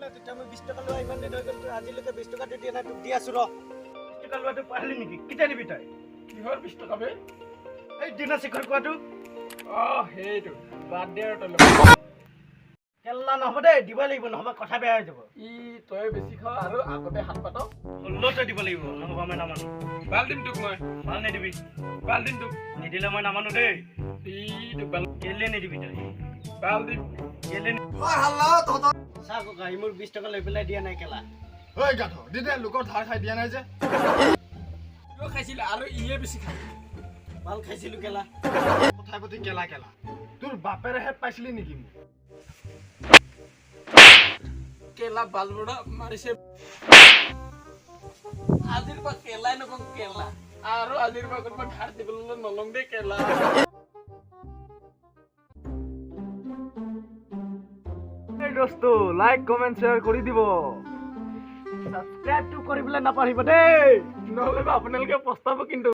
না তেতিয়া মই 20 টকা লোৱা ইমান দিন হৈ গ'ল আজিলৈকে 20 টকা দিয়া নাই তোক দি আছো ৰ 20 টকা লোৱাটো পাহৰিলি নেকি কিটা দিবি তই কিহৰ 20 টকা বে এই দিনা শিখৰ কোৱাটো সেইটো বাদ দে আৰু তই কেল্লা নহ'ব দেই দিব লাগিব নহ'বা কথা বেয়া হৈ যাব তই বেছি খা আৰু আগতে হাত পাত ষোল্লতে দিব লাগিব নহ'বা মই নামানো বাল দিম তোক মই ভাল নিদিবি বাল দিম তোক নিদিলে মই নামানো দেই তোক বাল কেলে নিদিবি তই বাল দিম কেলে হাল্লা তহঁত চা ককা মোৰ 20 টকা লৈ পেলাই দিয়া নাই কেলা ঐ গাধ দিদে লোকৰ ধাৰ খাই দিয়া নাই যে কিয় খাইছিল আৰু ইয়ে বেছি খাই ভাল খাইছিলো কেলা কথা পাতি কেলা কেলা তোৰ বাপেৰেহে পাইছিলি নেকি মোক কেলা বালবৰা মাৰিছে আজিৰ পৰা কেলাই নকওঁ কেলা আৰু আজিৰ পৰা কোনোবা ঘাট দিবলৈ নলং দে কেলা এই দোস্ত লাইক কমেন্ট শেয়াৰ কৰি দিব সাবস্ক্ৰাইব টো কৰিবলৈ নাপাহৰিব দেই নহ'লে আপোনালোকে পস্তাব কিন্তু